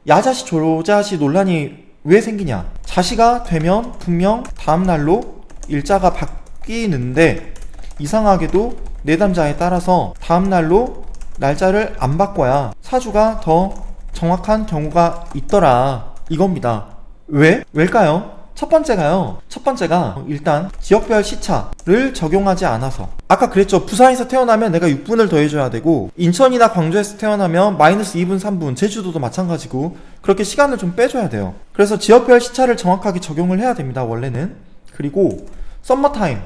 야자시 조자시 논란이 왜 생기냐? 자시가 되면 분명 다음날로 일자가 바뀌는데 이상하게도 내담자에 따라서 다음날로 날짜를 안 바꿔야 사주가 더 정확한 경우가 있더라 이겁니다. 왜일까요? 첫 번째가 일단 지역별 시차를 적용하지 않아서, 아까 그랬죠. 부산에서 태어나면 내가 6분을 더해줘야 되고, 인천이나 광주에서 태어나면 마이너스 2분 3분, 제주도도 마찬가지고 그렇게 시간을 좀 빼줘야 돼요. 그래서 지역별 시차를 정확하게 적용을 해야 됩니다, 원래는. 그리고 썸머타임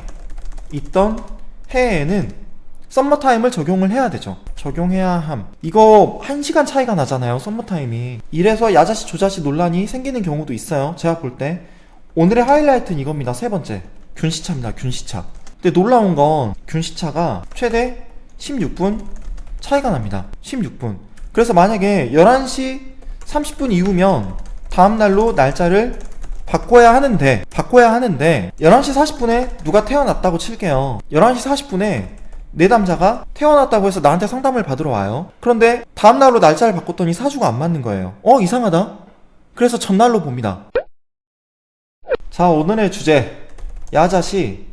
있던 해에는 썸머타임을 적용을 해야 되죠. 적용해야 함. 이거 1시간 차이가 나잖아요, 썸머타임이. 이래서 야자시 조자시 논란이 생기는 경우도 있어요, 제가 볼 때. 오늘의 하이라이트는 이겁니다. 세 번째, 균시차입니다. 균시차. 근데 놀라운 건 균시차가 최대 16분 차이가 납니다. 16분. 그래서 만약에 11시 30분 이후면 다음날로 날짜를 바꿔야 하는데 11시 40분에 누가 태어났다고 칠게요. 11시 40분에 내담자가 태어났다고 해서 나한테 상담을 받으러 와요. 그런데 다음날로 날짜를 바꿨더니 사주가 안 맞는 거예요. 이상하다. 그래서 전날로 봅니다. 자, 오늘의 주제, 야자시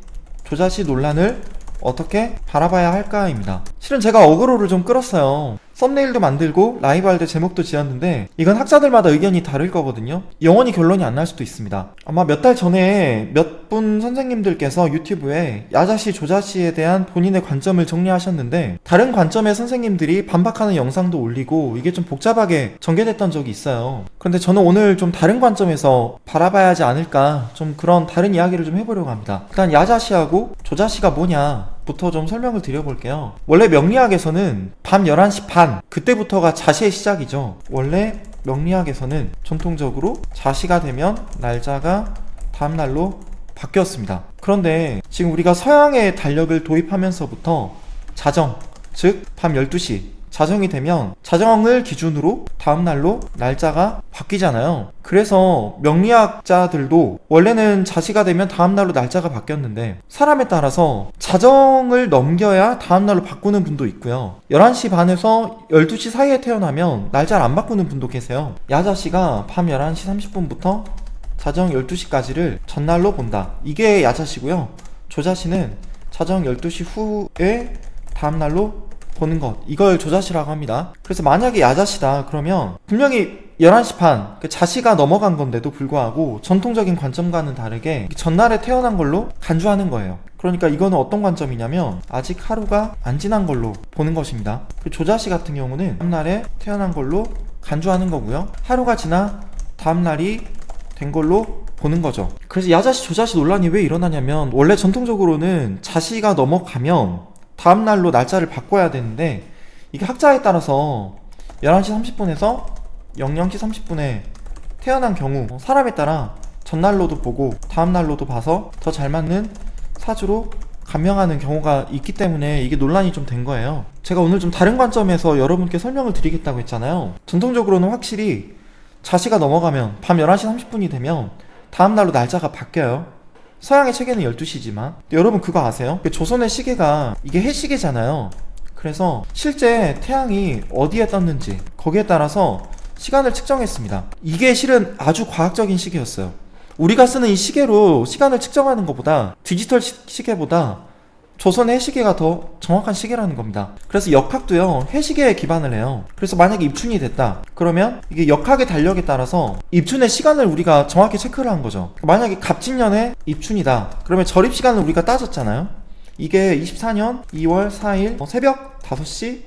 조자시 논란을 어떻게 바라봐야 할까입니다. 실은 제가 어그로를 좀 끌었어요. 썸네일도 만들고 라이브 할 때 제목도 지었는데 이건 학자들마다 의견이 다를 거거든요. 영원히 결론이 안 날 수도 있습니다. 아마 몇 달 전에 몇 분 선생님들께서 유튜브에 야자시 조자시에 대한 본인의 관점을 정리하셨는데, 다른 관점의 선생님들이 반박하는 영상도 올리고 이게 좀 복잡하게 전개됐던 적이 있어요. 그런데 저는 오늘 좀 다른 관점에서 바라봐야 하지 않을까, 좀 그런 다른 이야기를 좀 해보려고 합니다. 일단 야자시하고 조자시가 뭐냐 부터 좀 설명을 드려볼게요. 원래 명리학에서는 밤 11시 반, 그때부터가 자시의 시작이죠. 원래 명리학에서는 전통적으로 자시가 되면 날짜가 다음날로 바뀌었습니다. 그런데 지금 우리가 서양의 달력을 도입하면서부터 자정, 즉 밤 12시 자정이 되면 자정을 기준으로 다음날로 날짜가 바뀌잖아요. 그래서 명리학자들도 원래는 자시가 되면 다음날로 날짜가 바뀌었는데 사람에 따라서 자정을 넘겨야 다음날로 바꾸는 분도 있고요. 11시 반에서 12시 사이에 태어나면 날짜를 안 바꾸는 분도 계세요. 야자시가 밤 11시 30분부터 자정 12시까지를 전날로 본다. 이게 야자시고요. 조자시는 자정 12시 후에 다음날로 보는 것, 이걸 조자시라고 합니다. 그래서 만약에 야자시다 그러면 분명히 11시 반, 자시가 넘어간 건데도 불구하고 전통적인 관점과는 다르게 전날에 태어난 걸로 간주하는 거예요. 그러니까 이거는 어떤 관점이냐면 아직 하루가 안 지난 걸로 보는 것입니다. 조자시 같은 경우는 다음날에 태어난 걸로 간주하는 거고요. 하루가 지나 다음날이 된 걸로 보는 거죠. 그래서 야자시 조자시 논란이 왜 일어나냐면, 원래 전통적으로는 자시가 넘어가면 다음날로 날짜를 바꿔야 되는데, 이게 학자에 따라서 11시 30분에서 00시 30분에 태어난 경우 사람에 따라 전날로도 보고 다음날로도 봐서 더 잘 맞는 사주로 감명하는 경우가 있기 때문에 이게 논란이 좀 된 거예요. 제가 오늘 좀 다른 관점에서 여러분께 설명을 드리겠다고 했잖아요. 전통적으로는 확실히 자시가 넘어가면 밤 11시 30분이 되면 다음날로 날짜가 바뀌어요. 서양의 체계는 12시지만 여러분 그거 아세요? 조선의 시계가 이게 해시계잖아요. 그래서 실제 태양이 어디에 떴는지 거기에 따라서 시간을 측정했습니다. 이게 실은 아주 과학적인 시계였어요. 우리가 쓰는 이 시계로 시간을 측정하는 것보다, 디지털 시계보다 조선의 해시계가 더 정확한 시계라는 겁니다. 그래서 역학도요, 해시계에 기반을 해요. 그래서 만약에 입춘이 됐다 그러면 이게 역학의 달력에 따라서 입춘의 시간을 우리가 정확히 체크를 한 거죠. 만약에 갑진년에 입춘이다 그러면 절입시간을 우리가 따졌잖아요. 이게 24년 2월 4일 새벽 5시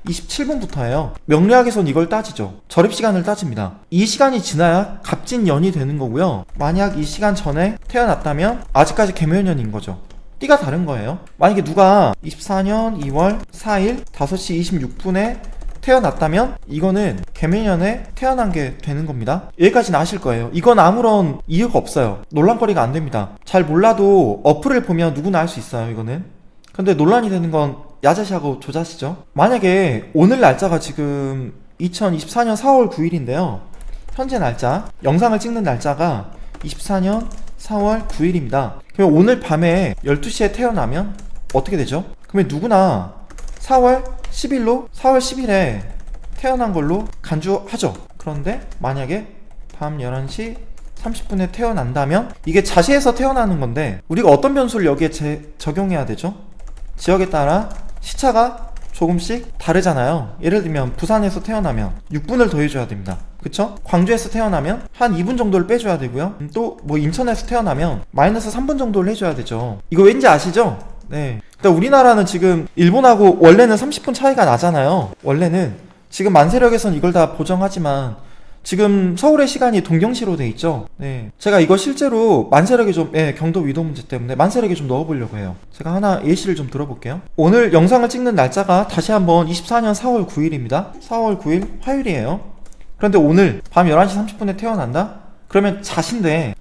27분부터예요. 명리학에선 이걸 따지죠. 절입시간을 따집니다. 이 시간이 지나야 갑진년이 되는 거고요. 만약 이 시간 전에 태어났다면 아직까지 개묘년인 거죠. 띠가 다른 거예요. 만약에 누가 24년 2월 4일 5시 26분에 태어났다면 이거는 개묘년에 태어난 게 되는 겁니다. 여기까지는 아실 거예요. 이건 아무런 이유가 없어요. 논란거리가 안 됩니다. 잘 몰라도 어플을 보면 누구나 알 수 있어요, 이거는. 근데 논란이 되는 건 야자시하고 조자시죠. 만약에 오늘 날짜가 지금 2024년 4월 9일인데요. 현재 날짜, 영상을 찍는 날짜가 24년 4월 9일입니다. 그럼 오늘 밤에 12시에 태어나면 어떻게 되죠? 그러면 누구나 4월 10일로 4월 10일에 태어난 걸로 간주하죠. 그런데 만약에 밤 11시 30분에 태어난다면 이게 자시에서 태어나는 건데 우리가 어떤 변수를 여기에 적용해야 되죠? 지역에 따라 시차가 조금씩 다르잖아요. 예를 들면 부산에서 태어나면 6분을 더해줘야 됩니다. 그쵸? 광주에서 태어나면 한 2분 정도를 빼줘야 되고요. 또 뭐 인천에서 태어나면 마이너스 3분 정도를 해줘야 되죠. 이거 왠지 아시죠? 네. 일단 우리나라는 지금 일본하고 원래는 30분 차이가 나잖아요. 원래는 지금 만세력에선 이걸 다 보정하지만 지금 서울의 시간이 동경시로 돼 있죠. 네. 제가 이거 실제로 만세력에 좀, 경도 위도 문제 때문에 만세력에 좀 넣어보려고 해요. 제가 하나 예시를 좀 들어볼게요. 오늘 영상을 찍는 날짜가 다시 한번 24년 4월 9일입니다. 4월 9일 화요일이에요. 그런데 오늘 밤 11시 30분에 태어난다? 그러면 자신데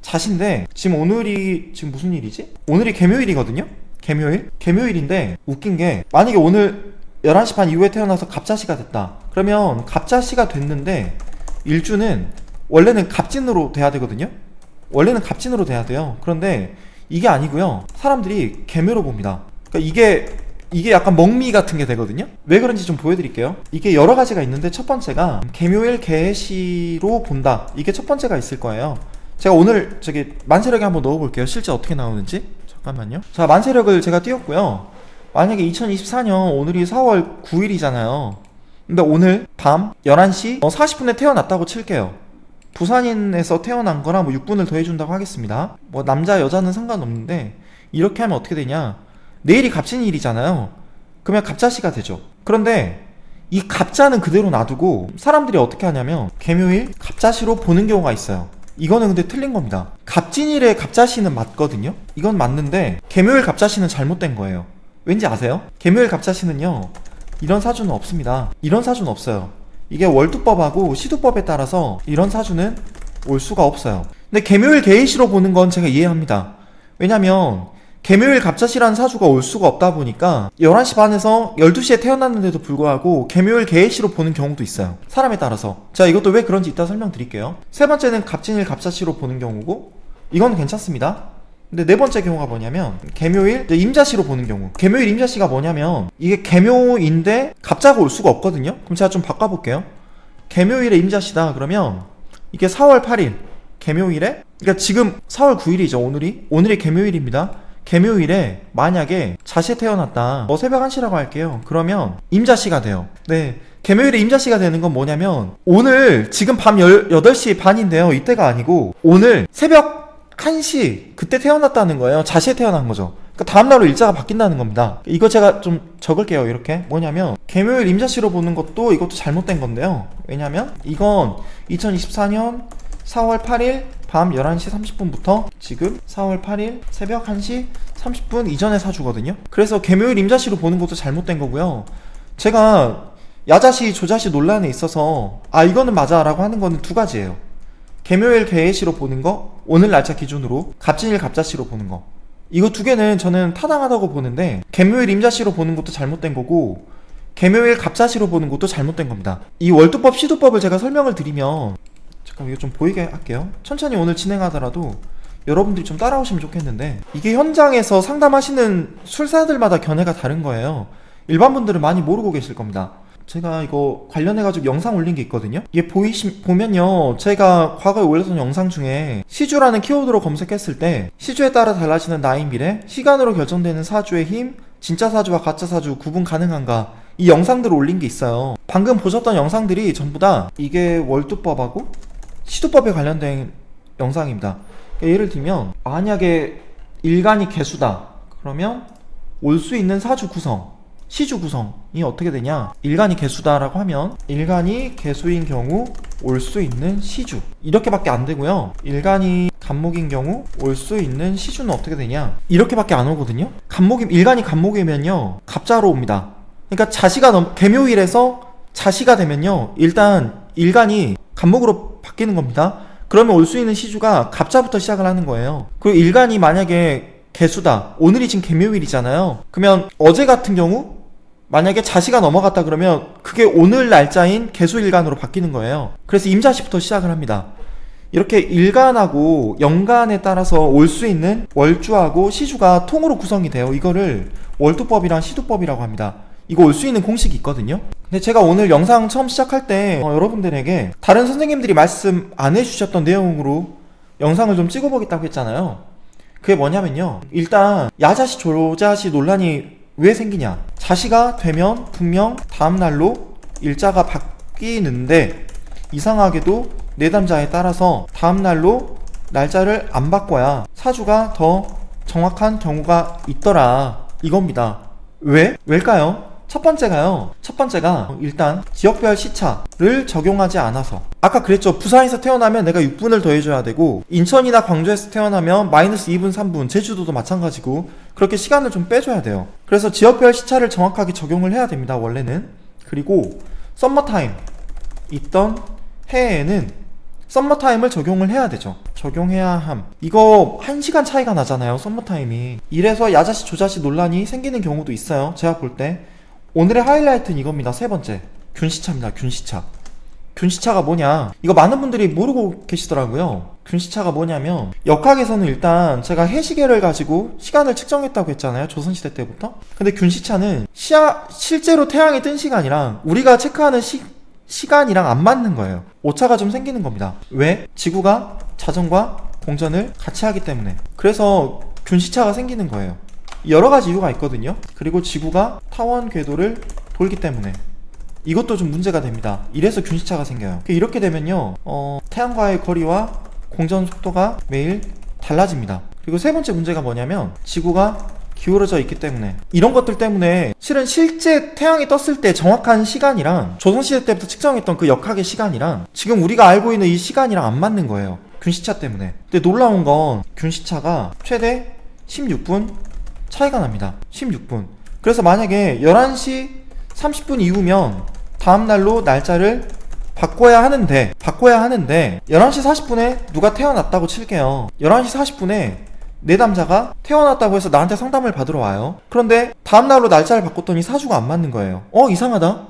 지금 오늘이 지금 무슨 일이지? 오늘이 개묘일이거든요? 개묘일인데 웃긴 게 만약에 오늘 11시 반 이후에 태어나서 갑자시가 됐다. 그러면 갑자시가 됐는데 일주는 원래는 갑진으로 돼야 되거든요. 원래는 갑진으로 돼야 돼요. 그런데 이게 아니고요. 사람들이 개묘로 봅니다. 그러니까 이게 약간 먹미 같은 게 되거든요. 왜 그런지 좀 보여드릴게요. 이게 여러 가지가 있는데 첫 번째가 개묘일 개시로 본다. 이게 첫 번째가 있을 거예요. 제가 오늘 저기 만세력에 한번 넣어볼게요. 실제 어떻게 나오는지. 잠깐만요. 자, 만세력을 제가 띄웠고요. 만약에 2024년 오늘이 4월 9일이잖아요. 근데 오늘 밤 11시 40분에 태어났다고 칠게요. 부산인에서 태어난 거나 뭐 6분을 더해준다고 하겠습니다. 뭐 남자 여자는 상관없는데 이렇게 하면 어떻게 되냐, 내일이 갑진일이잖아요. 그러면 갑자시가 되죠. 그런데 이 갑자는 그대로 놔두고 사람들이 어떻게 하냐면 개묘일 갑자시로 보는 경우가 있어요. 이거는 근데 틀린 겁니다. 갑진일에 갑자시는 맞거든요. 이건 맞는데 개묘일 갑자시는 잘못된 거예요. 왠지 아세요? 개묘일 갑자시는요, 이런 사주는 없습니다. 이런 사주는 없어요. 이게 월두법하고 시두법에 따라서 이런 사주는 올 수가 없어요. 근데 개묘일 개일시로 보는 건 제가 이해합니다. 왜냐면 개묘일 갑자시라는 사주가 올 수가 없다 보니까 11시 반에서 12시에 태어났는데도 불구하고 개묘일 개일시로 보는 경우도 있어요. 사람에 따라서. 자, 이것도 왜 그런지 이따 설명드릴게요. 세 번째는 갑진일 갑자시로 보는 경우고 이건 괜찮습니다. 근데 네 번째 경우가 뭐냐면 개묘일 임자시로 보는 경우. 개묘일 임자시가 뭐냐면 이게 개묘인데 갑자가 올 수가 없거든요. 그럼 제가 좀 바꿔볼게요. 개묘일에 임자시다 그러면 이게 4월 8일 개묘일에, 그러니까 지금 4월 9일이죠. 오늘이 개묘일입니다. 개묘일에 만약에 자시에 태어났다, 새벽 1시라고 할게요. 그러면 임자시가 돼요. 네, 개묘일에 임자시가 되는 건 뭐냐면 오늘 지금 밤 8시 반인데요. 이때가 아니고 오늘 새벽 1시 그때 태어났다는 거예요. 자시에 태어난 거죠. 그러니까 다음날로 일자가 바뀐다는 겁니다. 이거 제가 좀 적을게요. 이렇게 뭐냐면 개묘일 임자시로 보는 것도 이것도 잘못된 건데요. 왜냐면 이건 2024년 4월 8일 밤 11시 30분부터 지금 4월 8일 새벽 1시 30분 이전의 사주거든요. 그래서 개묘일 임자시로 보는 것도 잘못된 거고요. 제가 야자시 조자시 논란에 있어서 이거는 맞아 라고 하는 거는 두 가지예요. 개묘일 개해시로 보는 거, 오늘 날짜 기준으로 갑진일 갑자시로 보는 거. 이거 두 개는 저는 타당하다고 보는데 개묘일 임자시로 보는 것도 잘못된 거고 개묘일 갑자시로 보는 것도 잘못된 겁니다. 이 월두법 시두법을 제가 설명을 드리면, 잠깐 이거 좀 보이게 할게요. 천천히 오늘 진행하더라도 여러분들이 좀 따라오시면 좋겠는데, 이게 현장에서 상담하시는 술사들마다 견해가 다른 거예요. 일반 분들은 많이 모르고 계실 겁니다. 제가 이거 관련해가지고 영상 올린 게 있거든요. 이게 보면요, 제가 과거에 올렸던 영상 중에 시주라는 키워드로 검색했을 때 시주에 따라 달라지는 나이 미래, 시간으로 결정되는 사주의 힘, 진짜 사주와 가짜 사주 구분 가능한가, 이 영상들을 올린 게 있어요. 방금 보셨던 영상들이 전부 다 이게 월두법하고 시두법에 관련된 영상입니다. 예를 들면 만약에 일간이 개수다 그러면 올 수 있는 사주 구성, 시주 구성이 어떻게 되냐, 일간이 개수다라고 하면 일간이 개수인 경우 올 수 있는 시주, 이렇게밖에 안 되고요. 일간이 간목인 경우 올 수 있는 시주는 어떻게 되냐, 이렇게밖에 안 오거든요. 일간이 간목이면요 갑자로 옵니다. 그러니까 자시가 개묘일에서 자시가 되면요 일단 일간이 간목으로 바뀌는 겁니다. 그러면 올 수 있는 시주가 갑자부터 시작을 하는 거예요. 그리고 일간이 만약에 개수다, 오늘이 지금 개묘일이잖아요. 그러면 어제 같은 경우 만약에 자시가 넘어갔다 그러면 그게 오늘 날짜인 개수일간으로 바뀌는 거예요. 그래서 임자시부터 시작을 합니다. 이렇게 일간하고 연간에 따라서 올 수 있는 월주하고 시주가 통으로 구성이 돼요. 이거를 월두법이랑 시두법이라고 합니다. 이거 올 수 있는 공식이 있거든요. 근데 제가 오늘 영상 처음 시작할 때 여러분들에게 다른 선생님들이 말씀 안 해주셨던 내용으로 영상을 좀 찍어보겠다고 했잖아요. 그게 뭐냐면요, 일단 야자시 조자시 논란이 왜 생기냐, 자시가 되면 분명 다음날로 일자가 바뀌는데 이상하게도 내담자에 따라서 다음날로 날짜를 안 바꿔야 사주가 더 정확한 경우가 있더라, 이겁니다. 왜일까요? 첫 번째가 일단 지역별 시차를 적용하지 않아서, 아까 그랬죠. 부산에서 태어나면 내가 6분을 더해줘야 되고, 인천이나 광주에서 태어나면 마이너스 2분 3분, 제주도도 마찬가지고 그렇게 시간을 좀 빼줘야 돼요. 그래서 지역별 시차를 정확하게 적용을 해야 됩니다, 원래는. 그리고 썸머타임 있던 해에는 썸머타임을 적용을 해야 되죠. 적용해야 함. 이거 1시간 차이가 나잖아요, 썸머타임이. 이래서 야자시 조자시 논란이 생기는 경우도 있어요, 제가 볼 때. 오늘의 하이라이트는 이겁니다. 세 번째, 균시차입니다. 균시차가 뭐냐, 이거 많은 분들이 모르고 계시더라고요. 균시차가 뭐냐면, 역학에서는 일단 제가 해시계를 가지고 시간을 측정했다고 했잖아요, 조선시대 때부터. 근데 균시차는 실제로 태양이 뜬 시간이랑 우리가 체크하는 시간이랑 안 맞는 거예요. 오차가 좀 생기는 겁니다. 왜? 지구가 자전과 공전을 같이 하기 때문에. 그래서 균시차가 생기는 거예요. 여러 가지 이유가 있거든요. 그리고 지구가 타원 궤도를 돌기 때문에 이것도 좀 문제가 됩니다. 이래서 균시차가 생겨요. 이렇게 되면요, 태양과의 거리와 공전 속도가 매일 달라집니다. 그리고 세 번째 문제가 뭐냐면, 지구가 기울어져 있기 때문에, 이런 것들 때문에 실은 실제 태양이 떴을 때 정확한 시간이랑 조선시대 때부터 측정했던 그 역학의 시간이랑 지금 우리가 알고 있는 이 시간이랑 안 맞는 거예요, 균시차 때문에. 근데 놀라운 건 균시차가 최대 16분 차이가 납니다. 16분. 그래서 만약에 11시 30분 이후면 다음날로 날짜를 바꿔야 하는데 11시 40분에 누가 태어났다고 칠게요. 11시 40분에 내담자가 태어났다고 해서 나한테 상담을 받으러 와요. 그런데 다음날로 날짜를 바꿨더니 사주가 안 맞는 거예요. 이상하다.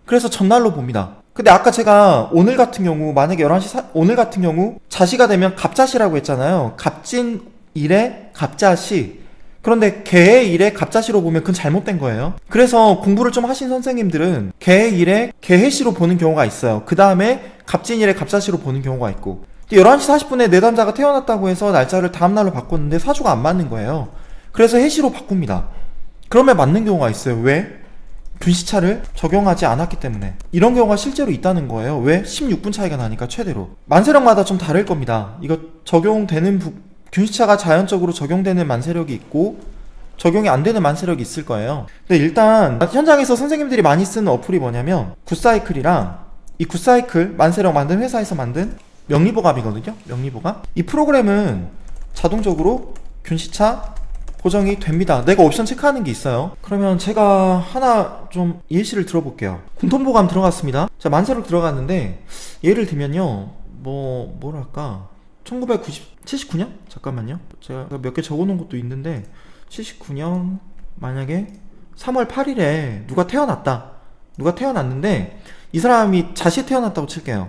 그래서 전날로 봅니다. 근데 아까 제가 오늘 같은 경우, 만약에 오늘 같은 경우 자시가 되면 갑자시라고 했잖아요. 갑진일에 갑자시. 그런데 개의 일에 갑자시로 보면 그건 잘못된 거예요. 그래서 공부를 좀 하신 선생님들은 개의 일에 개해시로 보는 경우가 있어요. 그 다음에 갑진일에 갑자시로 보는 경우가 있고. 11시 40분에 내담자가 태어났다고 해서 날짜를 다음날로 바꿨는데 사주가 안 맞는 거예요. 그래서 해시로 바꿉니다. 그러면 맞는 경우가 있어요. 왜? 균시차를 적용하지 않았기 때문에. 이런 경우가 실제로 있다는 거예요. 왜? 16분 차이가 나니까 최대로. 만세력마다 좀 다를 겁니다. 이거 균시차가 자연적으로 적용되는 만세력이 있고 적용이 안 되는 만세력이 있을 거예요. 근데 일단 현장에서 선생님들이 많이 쓰는 어플이 뭐냐면 굿사이클이랑, 이 굿사이클 만세력 만든 회사에서 만든 명리보갑이거든요. 명리보갑. 이 프로그램은 자동적으로 균시차 고정이 됩니다. 내가 옵션 체크하는 게 있어요. 그러면 제가 하나 좀 예시를 들어볼게요. 군통보감 들어갔습니다. 자, 만세력 들어갔는데 예를 들면요, 뭐랄까 1979년? 잠깐만요. 제가 몇 개 적어놓은 것도 있는데, 79년 만약에 3월 8일에 누가 태어났는데 이 사람이 자시에 태어났다고 칠게요.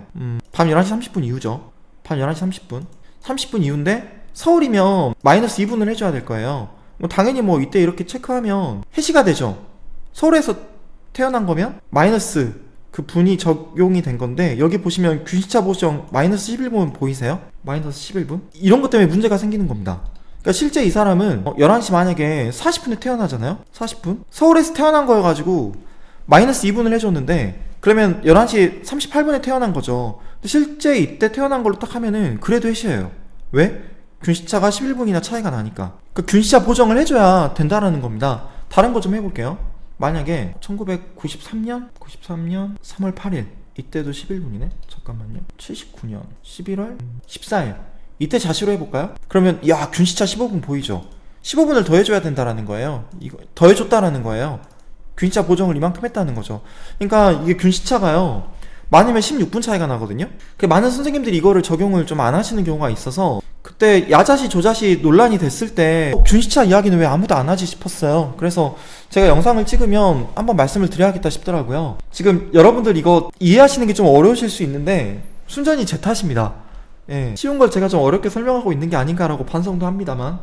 밤 11시 30분 이후죠. 밤 11시 30분 이후인데 서울이면 마이너스 2분을 해줘야 될 거예요. 당연히 이때 이렇게 체크하면 해시가 되죠. 서울에서 태어난 거면 마이너스 그 분이 적용이 된 건데, 여기 보시면 균시차 보정 마이너스 11분 보이세요? 마이너스 11분? 이런 것 때문에 문제가 생기는 겁니다. 그러니까 실제 이 사람은 11시 만약에 40분에 태어나잖아요? 40분? 서울에서 태어난 거여가지고 마이너스 2분을 해줬는데, 그러면 11시 38분에 태어난 거죠. 근데 실제 이때 태어난 걸로 딱 하면은 그래도 해시예요. 왜? 균시차가 11분이나 차이가 나니까. 그러니까 균시차 보정을 해줘야 된다라는 겁니다. 다른 거 좀 해볼게요. 만약에 1993년 3월 8일, 이때도 11분이네? 잠깐만요. 79년 11월 14일, 이때 자시로 해볼까요? 그러면 균시차 15분 보이죠? 15분을 더해줘야 된다라는 거예요. 이거 더해줬다라는 거예요. 균시차 보정을 이만큼 했다는 거죠. 그러니까 이게 균시차가요, 많으면 16분 차이가 나거든요. 많은 선생님들이 이거를 적용을 좀 안 하시는 경우가 있어서, 그때 야자시 조자시 논란이 됐을 때 균시차 이야기는 왜 아무도 안 하지 싶었어요. 그래서 제가 영상을 찍으면 한번 말씀을 드려야겠다 싶더라고요. 지금 여러분들 이거 이해하시는 게 좀 어려우실 수 있는데 순전히 제 탓입니다. 쉬운 걸 제가 좀 어렵게 설명하고 있는 게 아닌가라고 반성도 합니다만,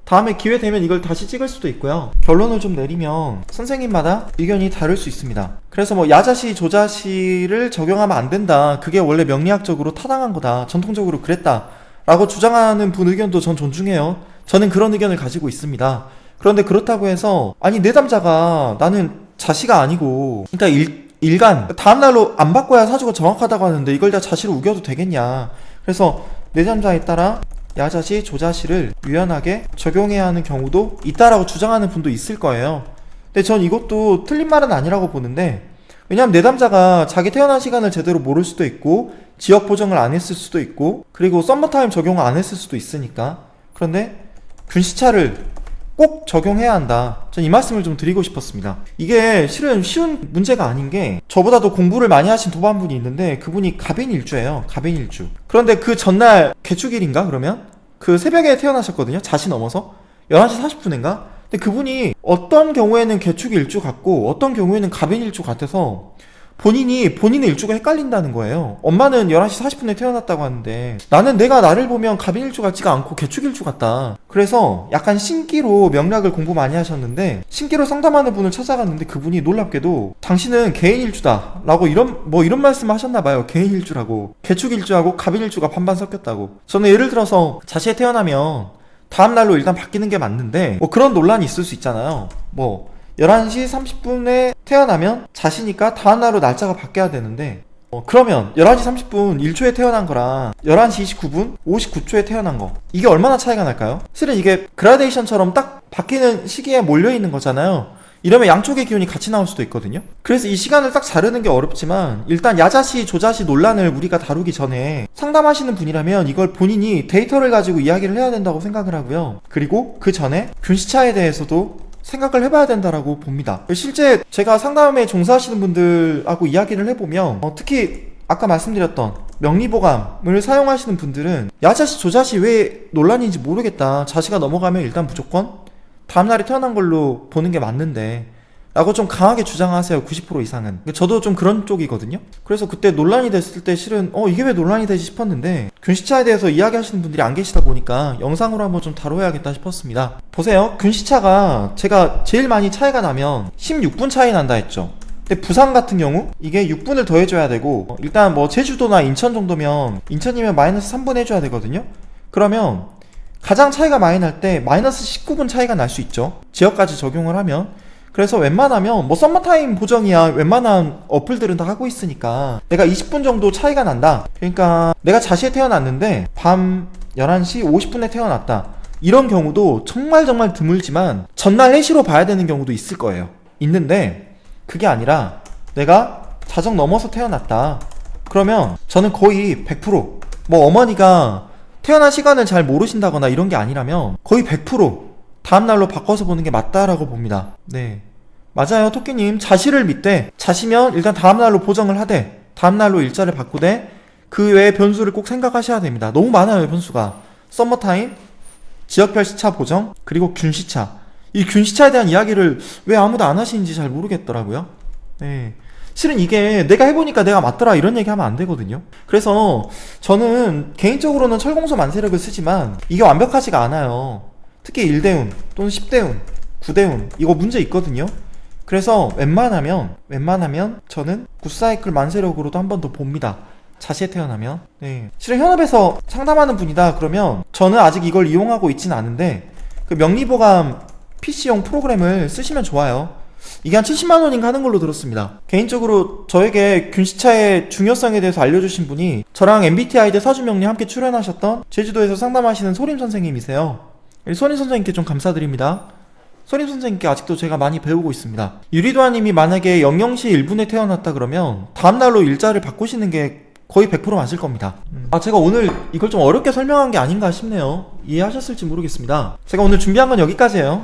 다음에 기회 되면 이걸 다시 찍을 수도 있고요. 결론을 좀 내리면 선생님마다 의견이 다를 수 있습니다. 그래서 뭐 야자시, 조자시를 적용하면 안 된다, 그게 원래 명리학적으로 타당한 거다, 전통적으로 그랬다 라고 주장하는 분 의견도 전 존중해요. 저는 그런 의견을 가지고 있습니다. 그런데 그렇다고 해서 아니 내담자가 나는 자시가 아니고, 그러니까 일간 다음날로 안 바꿔야 사주가 정확하다고 하는데 이걸 다 자시로 우겨도 되겠냐. 그래서 내담자에 따라 야자시, 조자시를 유연하게 적용해야 하는 경우도 있다라고 주장하는 분도 있을 거예요. 근데 전 이것도 틀린 말은 아니라고 보는데, 왜냐면 내담자가 자기 태어난 시간을 제대로 모를 수도 있고 지역 보정을 안 했을 수도 있고 그리고 썸머타임 적용을 안 했을 수도 있으니까. 그런데 균시차를 꼭 적용해야 한다, 전 이 말씀을 좀 드리고 싶었습니다. 이게 실은 쉬운 문제가 아닌 게, 저보다도 공부를 많이 하신 도반분이 있는데 그분이 갑인일주예요. 갑인일주. 그런데 그 전날 개축일인가, 그러면 그 새벽에 태어나셨거든요. 자시 넘어서 11시 40분인가. 근데 그분이 어떤 경우에는 개축일주 같고 어떤 경우에는 갑인일주 같아서 본인의 일주가 헷갈린다는 거예요. 엄마는 11시 40분에 태어났다고 하는데 나는 내가 나를 보면 갑인일주 같지가 않고 개축일주 같다. 그래서 약간 신기로 명략을 공부 많이 하셨는데 신기로 상담하는 분을 찾아갔는데 그분이 놀랍게도 당신은 개인일주다 라고 이런 말씀을 하셨나봐요. 개인일주라고. 개축일주하고 갑인일주가 반반 섞였다고. 저는 예를 들어서 자시에 태어나면 다음날로 일단 바뀌는 게 맞는데 뭐 그런 논란이 있을 수 있잖아요. 뭐 11시 30분에 태어나면 자시니까 다음날로 날짜가 바뀌어야 되는데 그러면 11시 30분 1초에 태어난 거랑 11시 29분 59초에 태어난 거, 이게 얼마나 차이가 날까요? 실은 이게 그라데이션처럼 딱 바뀌는 시기에 몰려있는 거잖아요. 이러면 양쪽의 기운이 같이 나올 수도 있거든요. 그래서 이 시간을 딱 자르는 게 어렵지만 일단 야자시, 조자시 논란을 우리가 다루기 전에 상담하시는 분이라면 이걸 본인이 데이터를 가지고 이야기를 해야 된다고 생각을 하고요. 그리고 그 전에 균시차에 대해서도 생각을 해봐야 된다라고 봅니다. 실제 제가 상담에 종사하시는 분들하고 이야기를 해보면 특히 아까 말씀드렸던 명리보감을 사용하시는 분들은 야자시, 조자시 왜 논란인지 모르겠다, 자시가 넘어가면 일단 무조건 다음날에 태어난 걸로 보는 게 맞는데 라고 좀 강하게 주장하세요. 90% 이상은. 저도 좀 그런 쪽이거든요. 그래서 그때 논란이 됐을 때 실은 이게 왜 논란이 되지 싶었는데 균시차에 대해서 이야기하시는 분들이 안 계시다 보니까 영상으로 한번 좀 다뤄야겠다 싶었습니다. 보세요. 균시차가 제가 제일 많이 차이가 나면 16분 차이 난다 했죠. 근데 부산 같은 경우 이게 6분을 더 해줘야 되고, 일단 뭐 제주도나 인천 정도면, 인천이면 마이너스 3분 해줘야 되거든요. 그러면 가장 차이가 많이 날 때 마이너스 19분 차이가 날 수 있죠. 지역까지 적용을 하면. 그래서 웬만하면 뭐 썸머타임 보정이야 웬만한 어플들은 다 하고 있으니까 내가 20분 정도 차이가 난다, 그러니까 내가 자시에 태어났는데 밤 11시 50분에 태어났다, 이런 경우도 정말 드물지만 전날 해시로 봐야 되는 경우도 있을 거예요. 있는데 그게 아니라 내가 자정 넘어서 태어났다, 그러면 저는 거의 100%, 뭐 어머니가 태어난 시간을 잘 모르신다거나 이런 게 아니라면 거의 100% 다음날로 바꿔서 보는 게 맞다라고 봅니다. 네, 맞아요. 토끼님, 자시를 믿되, 자시면 일단 다음날로 보정을 하되 다음날로 일자를 바꾸되 그 외의 변수를 꼭 생각하셔야 됩니다. 너무 많아요, 변수가. 썸머타임, 지역별 시차 보정, 그리고 균시차. 이 균시차에 대한 이야기를 왜 아무도 안 하시는지 잘 모르겠더라고요. 네, 실은 이게 내가 해보니까 내가 맞더라 이런 얘기 하면 안 되거든요. 그래서 저는 개인적으로는 철공소 만세력을 쓰지만 이게 완벽하지가 않아요. 특히 1대운 또는 10대운, 9대운 이거 문제 있거든요. 그래서 웬만하면 저는 굿사이클 만세력으로도 한 번 더 봅니다. 자시에 태어나면. 네, 실은 현업에서 상담하는 분이다 그러면 저는 아직 이걸 이용하고 있진 않은데 그 명리보감 PC용 프로그램을 쓰시면 좋아요. 이게 한 70만원인가 하는 걸로 들었습니다. 개인적으로 저에게 균시차의 중요성에 대해서 알려주신 분이 저랑 MBTI 대 사주명리 함께 출연하셨던 제주도에서 상담하시는 소림 선생님이세요. 소림 선생님께 좀 감사드립니다. 소림 선생님께 아직도 제가 많이 배우고 있습니다. 유리도아님이 만약에 00시 1분에 태어났다 그러면 다음날로 일자를 바꾸시는 게 거의 100% 맞을 겁니다. 제가 오늘 이걸 좀 어렵게 설명한 게 아닌가 싶네요. 이해하셨을지 모르겠습니다. 제가 오늘 준비한 건 여기까지예요.